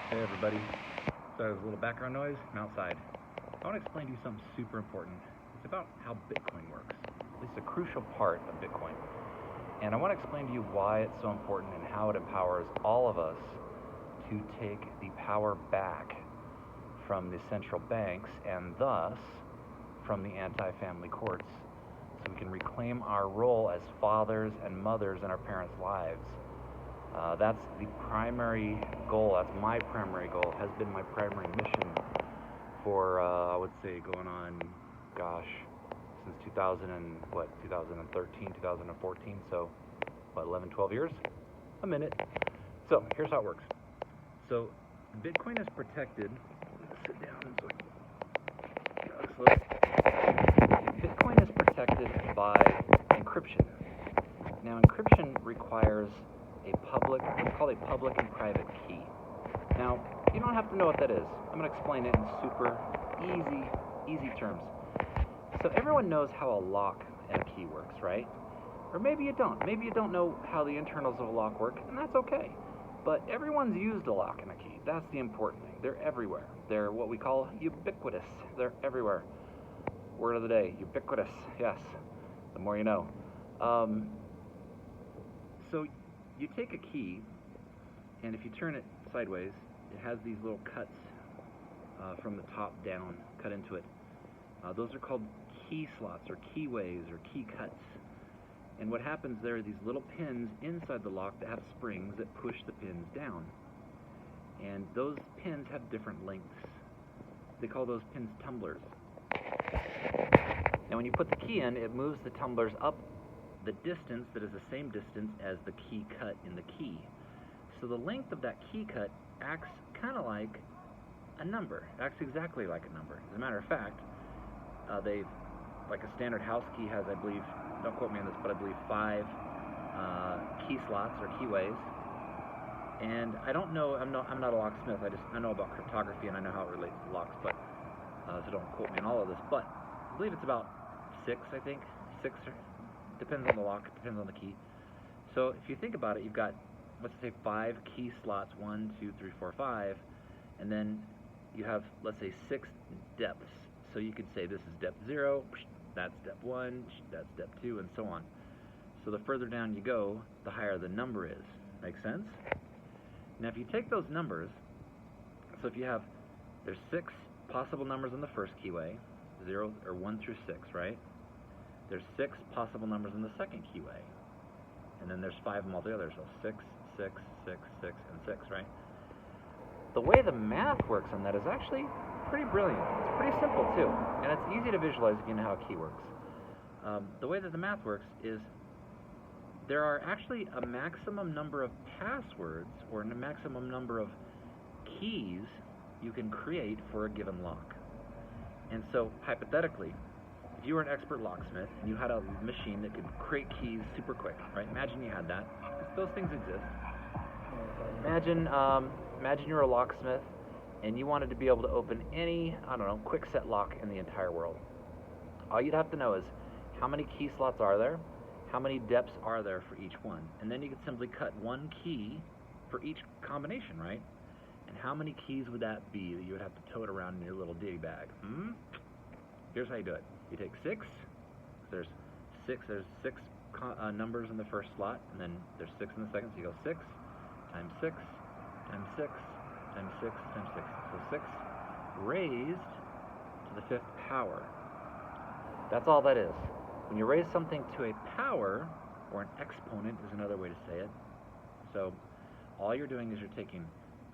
Hey everybody, so there's a little background noise, I'm outside. I want to explain to you something super important. It's about how Bitcoin works, at least a crucial part of Bitcoin. And I want to explain to you why it's so important and how it empowers all of us to take the power back from the central banks and thus from the anti-family courts so we can reclaim our role as fathers and mothers in our parents' lives. That's the primary goal. That's my primary goal. Has been my primary mission for I would say going on, since 2013, 2014. So, 11, 12 years? A minute. So here's how it works. So Bitcoin is protected. Sit down so Bitcoin is protected by encryption. Now encryption requires what's called a public and private key. Now, you don't have to know what that is. I'm going to explain it in super easy terms. So everyone knows how a lock and a key works, right? Or maybe you don't. Maybe you don't know how the internals of a lock work, and that's okay. But everyone's used a lock and a key. That's the important thing. They're everywhere. They're what we call ubiquitous. They're everywhere. Word of the day, ubiquitous. Yes, the more you know. So you take a key, and if you turn it sideways, it has these little cuts from the top down cut into it. Those are called key slots or keyways or key cuts. And what happens there are these little pins inside the lock that have springs that push the pins down. And those pins have different lengths. They call those pins tumblers. Now when you put the key in, it moves the tumblers up the distance that is the same distance as the key cut in the key. So the length of that key cut acts kind of like a number. It acts exactly like a number. As a matter of fact, like a standard house key has, I believe, don't quote me on this, but I believe 5 key slots or keyways. And I don't know, I'm not a locksmith. I know about cryptography and I know how it relates to locks, but so don't quote me on all of this. But I believe it's about 6, I think, 6 or depends on the lock, depends on the key. So if you think about it, you've got, let's say 5 key slots, 1, 2, 3, 4, 5, and then you have, let's say 6 depths. So you could say this is depth 0, that's depth 1, that's depth 2, and so on. So the further down you go, the higher the number is. Make sense? Now if you take those numbers, so if you have, there's 6 possible numbers in the first keyway, 0 or 1 through 6, right? There's 6 possible numbers in the second keyway, and then there's 5 of them altogether, so 6, 6, 6, 6, and 6, right? The way the math works on that is actually pretty brilliant. It's pretty simple too, and it's easy to visualize if you know how a key works. The way that the math works is there are actually a maximum number of passwords or a maximum number of keys you can create for a given lock. And so, hypothetically, if you were an expert locksmith and you had a machine that could create keys super quick, right? Imagine you had that. Those things exist. Imagine you're a locksmith and you wanted to be able to open any, quick set lock in the entire world. All you'd have to know is how many key slots are there, how many depths are there for each one, and then you could simply cut one key for each combination, right? And how many keys would that be that you would have to tote around in your little ditty bag? Here's how you do it. You take 6. There's 6 numbers in the first slot, and then there's 6 in the second. So you go 6 times 6 times 6 times 6 times 6. So 6 raised to the 5th power. That's all that is. When you raise something to a power, or an exponent is another way to say it. So all you're doing is you're taking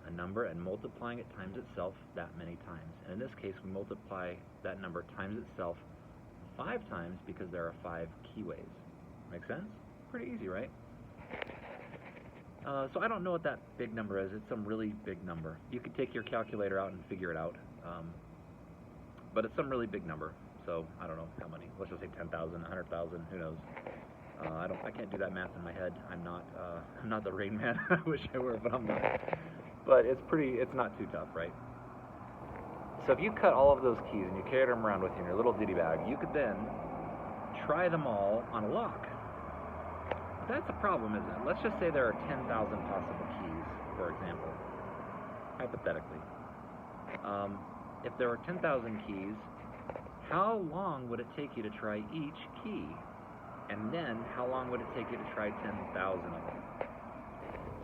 a number and multiplying it times itself that many times. And in this case, we multiply that number times itself 5 times because there are 5 keyways. Make sense? Pretty easy, right? So I don't know what that big number is. It's some really big number. You could take your calculator out and figure it out. But it's some really big number. So I don't know how many. Let's just say 10,000, 100,000. Who knows? I can't do that math in my head. I'm not the Rain Man. I wish I were, but I'm not. But it's not too tough, right? So if you cut all of those keys and you carried them around with you in your little ditty bag, you could then try them all on a lock. That's a problem, isn't it? Let's just say there are 10,000 possible keys, for example. hypothetically, if there were 10,000 keys, how long would it take you to try each key? And then, how long would it take you to try 10,000 of them?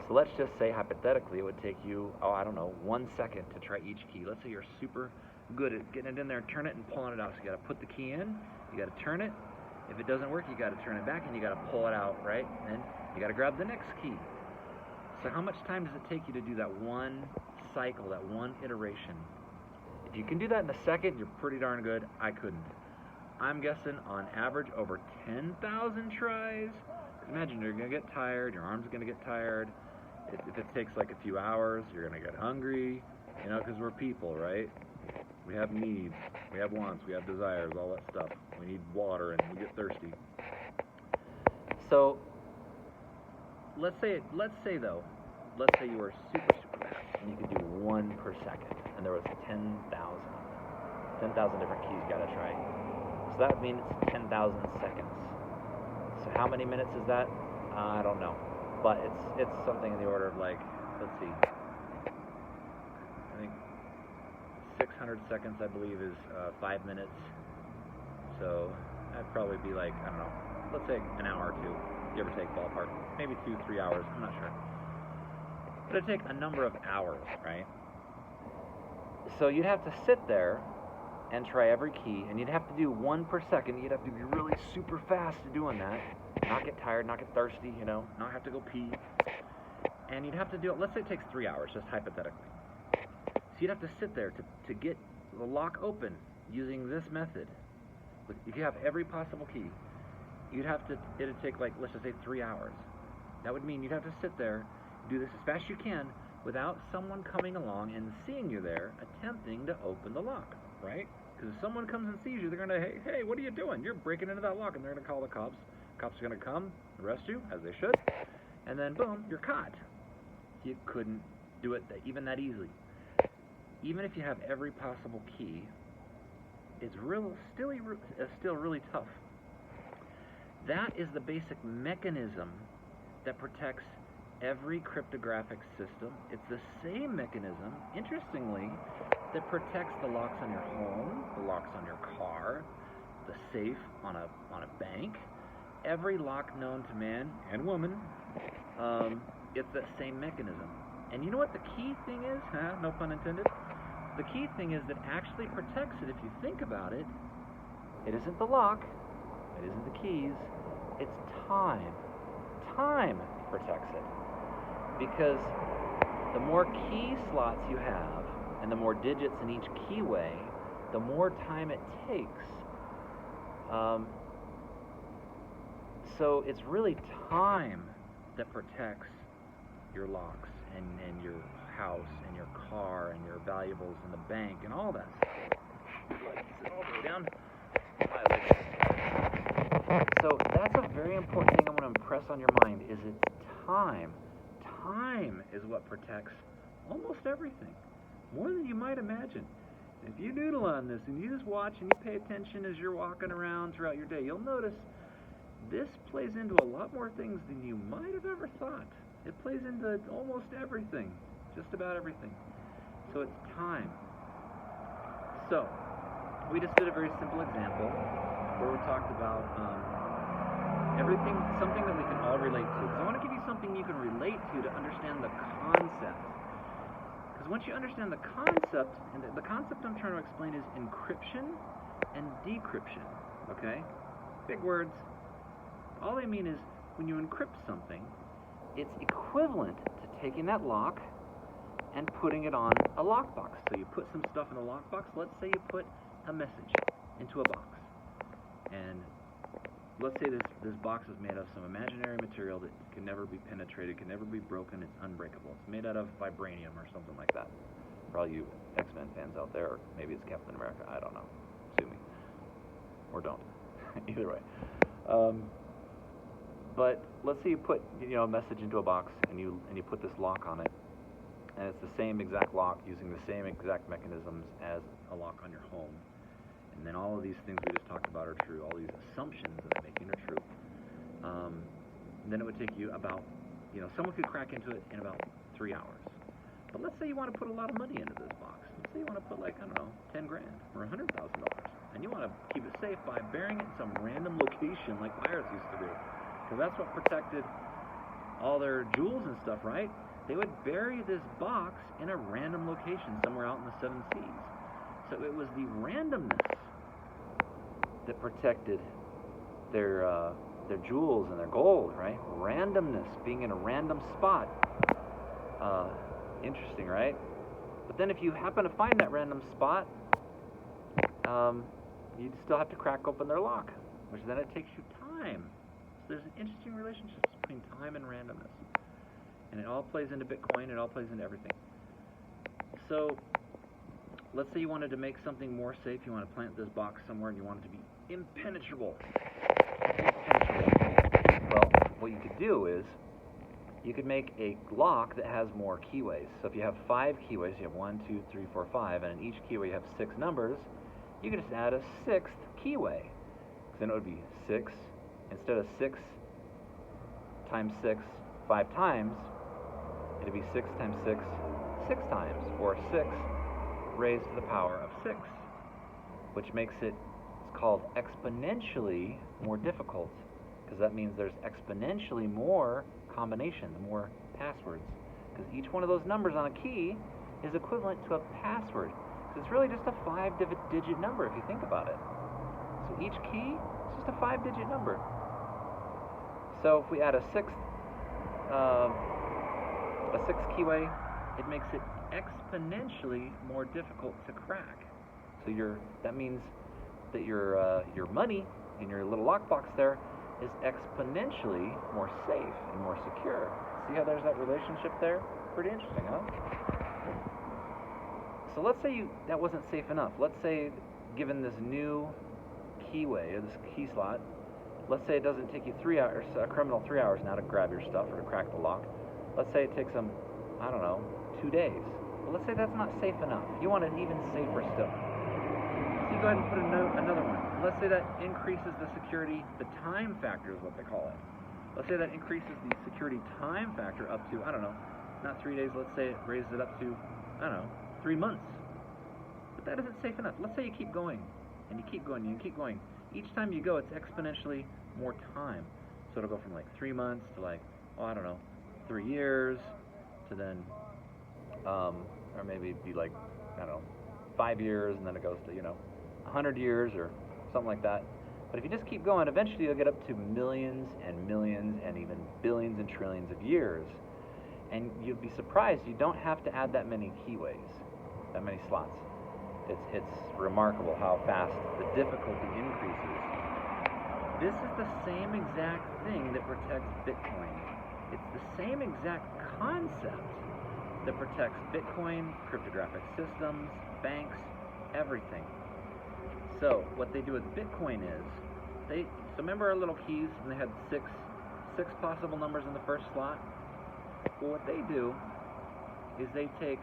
So let's just say, hypothetically, it would take you, 1 second to try each key. Let's say you're super good at getting it in there, turn it, and pulling it out. So you got to put the key in, you got to turn it. If it doesn't work, you got to turn it back, and you got to pull it out, right? And you got to grab the next key. So how much time does it take you to do that one cycle, that one iteration? If you can do that in a second, you're pretty darn good. I couldn't. I'm guessing on average over 10,000 tries. Imagine you're going to get tired, your arms are going to get tired. If it takes like a few hours, you're going to get hungry, because we're people, right? We have needs, we have wants, we have desires, all that stuff. We need water and we get thirsty. So let's say you were super fast and you could do 1 per second, and there was 10,000 different keys you got to try. So that would mean it's 10,000 seconds. So how many minutes is that? I don't know, but it's something in the order of let's see, I think 600 seconds, I believe, is 5 minutes. So that'd probably be let's say an hour or two, give or take, ballpark. Maybe 2-3 hours, I'm not sure. But it'd take a number of hours, right? So you'd have to sit there and try every key, and you'd have to do 1 per second. You'd have to be really super fast at doing that, not get tired, not get thirsty, not have to go pee. And you'd have to do it, let's say it takes 3 hours, just hypothetically. So you'd have to sit there to get the lock open using this method. If you have every possible key, it'd take let's just say 3 hours. That would mean you'd have to sit there, do this as fast as you can, without someone coming along and seeing you there, attempting to open the lock, right? Because if someone comes and sees you, they're going to, hey, what are you doing? You're breaking into that lock, and they're going to call the cops. Cops are going to come, arrest you, as they should, and then boom, you're caught. You couldn't do it even that easily. Even if you have every possible key, it's still really tough. That is the basic mechanism that protects every cryptographic system. It's the same mechanism, interestingly, that protects the locks on your home, the locks on your car, the safe on a bank. Every lock known to man and woman, it's that same mechanism. And you know what the key thing is? No pun intended. The key thing is that actually protects it, if you think about it. It isn't the lock, it isn't the keys, it's time. Time protects it. Because the more key slots you have, and the more digits in each keyway, the more time it takes. So it's really time that protects your locks and your house and your car and your valuables in the bank and all that stuff. Sit all the way down. So that's a very important thing I want to impress on your mind, is it's time. Time is what protects almost everything, more than you might imagine. If you noodle on this and you just watch and you pay attention as you're walking around throughout your day, you'll notice this plays into a lot more things than you might have ever thought. It plays into almost everything, just about everything. So it's time. So, we just did a very simple example where we talked about everything, something that we can all relate to. Because I want to give you something you can relate to understand the concept. Because once you understand the concept, and the concept I'm trying to explain is encryption and decryption, okay? Big words. All they mean is when you encrypt something, it's equivalent to taking that lock and putting it on a lockbox. So you put some stuff in a lockbox. Let's say you put a message into a box. And let's say this box is made of some imaginary material that can never be penetrated, can never be broken, it's unbreakable. It's made out of vibranium or something like that. For all you X-Men fans out there, or maybe it's Captain America, I don't know. Sue me. Or don't. Either way. But let's say you put a message into a box and you put this lock on it, and it's the same exact lock using the same exact mechanisms as a lock on your home. And then all of these things we just talked about are true. All these assumptions that I'm making are true. Then it would take you about, someone could crack into it in about 3 hours. But let's say you want to put a lot of money into this box. Let's say you want to put like, I don't know, 10 grand or $100,000. And you want to keep it safe by burying it in some random location like pirates used to do. Because that's what protected all their jewels and stuff, right? They would bury this box in a random location somewhere out in the seven seas. So it was the randomness that protected their jewels and their gold, right? Randomness, being in a random spot. Interesting, right? But then if you happen to find that random spot, you'd still have to crack open their lock, which then it takes you time. So there's an interesting relationship between time and randomness. And it all plays into Bitcoin, it all plays into everything. So let's say you wanted to make something more safe, you want to plant this box somewhere and you want it to be impenetrable. Well, what you could do is you could make a lock that has more keyways. So if you have 5 keyways, you have 1, 2, 3, 4, 5, and in each keyway you have 6 numbers, you could just add a 6th keyway. So then it would be 6, instead of 6 times 6 5 times, it would be 6 times 6 6 times, or 6 raised to the power of 6, which makes it, it's called exponentially more difficult, because that means there's exponentially more combinations, more passwords, because each one of those numbers on a key is equivalent to a password. So it's really just a 5-digit number if you think about it. So each key is just a 5-digit number. So if we add a sixth keyway, it makes it exponentially more difficult to crack. So that means that your money in your little lockbox there is exponentially more safe and more secure. See how there's that relationship there? Pretty interesting, huh? So let's say that wasn't safe enough. Let's say, given this new keyway, or this key slot, let's say it doesn't take you 3 hours, a criminal 3 hours now to grab your stuff or to crack the lock. Let's say it takes them, I don't know, 2 days. Well, let's say that's not safe enough. You want it even safer still. So you go ahead and put another one. Let's say that increases the security, the time factor is what they call it. Let's say that increases the security time factor up to, I don't know, not 3 days, let's say it raises it up to, I don't know, 3 months. But that isn't safe enough. Let's say you keep going, and you keep going, and you keep going. Each time you go, it's exponentially more time. So it'll go from like 3 months to like, oh, I don't know, 3 years, to then, or maybe it'd be like, I don't know, 5 years, and then it goes to, 100 years or something like that. But if you just keep going, eventually you'll get up to millions and millions and even billions and trillions of years. And you'll be surprised you don't have to add that many keyways, that many slots. It's remarkable how fast the difficulty increases. This is the same exact thing that protects Bitcoin. It's the same exact concept that protects Bitcoin, cryptographic systems, banks, everything. So what they do with Bitcoin is, so remember our little keys, and they had six possible numbers in the first slot? Well, what they do is they take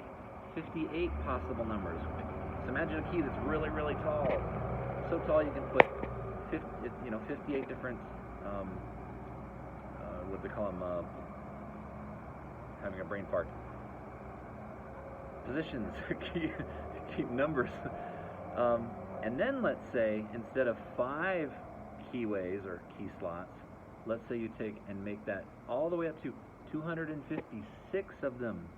58 possible numbers. So imagine a key that's really, really tall. So tall you can put 58 different, what do they call them, having a brain fart. Positions, key numbers. And then let's say, instead of 5 keyways or key slots, let's say you take and make that all the way up to 256 of them.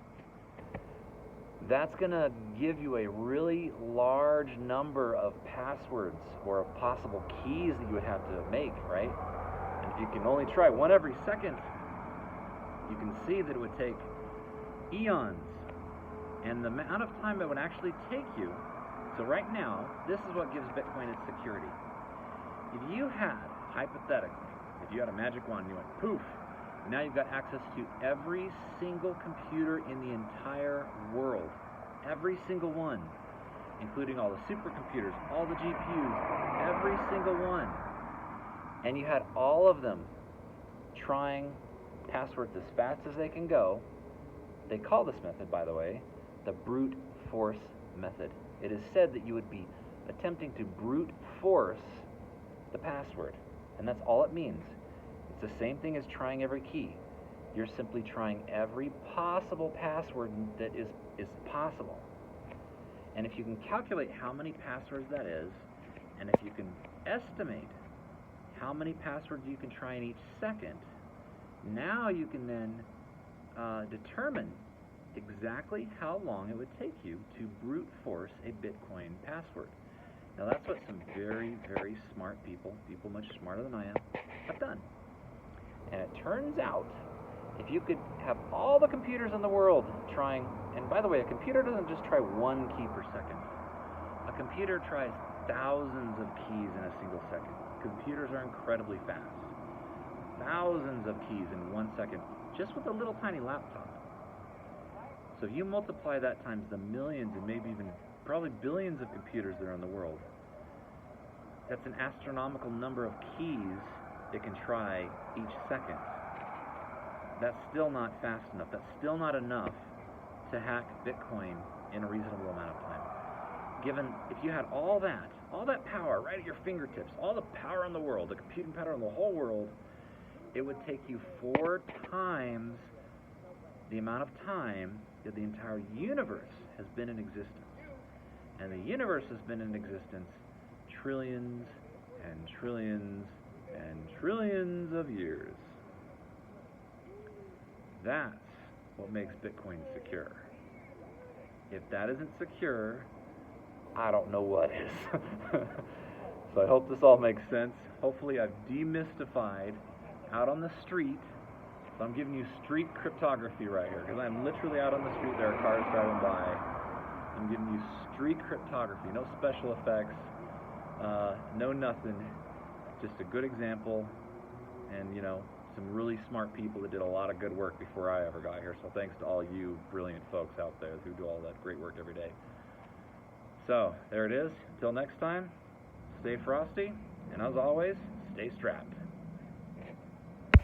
That's going to give you a really large number of passwords or of possible keys that you would have to make, right? And if you can only try one every second, you can see that it would take eons. And the amount of time it would actually take you. So right now, this is what gives Bitcoin its security. If you had, hypothetically, if you had a magic wand and you went poof, now you've got access to every single computer in the entire world. Every single one. Including all the supercomputers, all the GPUs, every single one. And you had all of them trying passwords as fast as they can go. They call this method, by the way, the brute force method. It is said that you would be attempting to brute force the password. And that's all it means. It's the same thing as trying every key. You're simply trying every possible password that is possible. And if you can calculate how many passwords that is, and if you can estimate how many passwords you can try in each second, now you can then determine exactly how long it would take you to brute force a Bitcoin password. Now that's what some very, very smart people much smarter than I am, have done. And it turns out, if you could have all the computers in the world trying, and by the way, a computer doesn't just try one key per second. A computer tries thousands of keys in a single second. Computers are incredibly fast. Thousands of keys in 1 second, just with a little tiny laptop. So if you multiply that times the millions and maybe even probably billions of computers that are in the world, that's an astronomical number of keys it can try each second. That's still not fast enough. That's still not enough to hack Bitcoin in a reasonable amount of time. Given, if you had all that power right at your fingertips, all the power in the world, the computing power in the whole world, it would take you 4 times the amount of time that the entire universe has been in existence. And the universe has been in existence trillions and trillions and trillions of years. That's what makes Bitcoin secure. If that isn't secure, I don't know what is. So I hope this all makes sense. Hopefully I've demystified out on the street. So I'm giving you street cryptography right here, because I'm literally out on the street. There are cars driving by. I'm giving you street cryptography. No special effects. No nothing. Just a good example. And, you know, some really smart people that did a lot of good work before I ever got here. So thanks to all you brilliant folks out there who do all that great work every day. So, there it is. Until next time, stay frosty, and as always, stay strapped.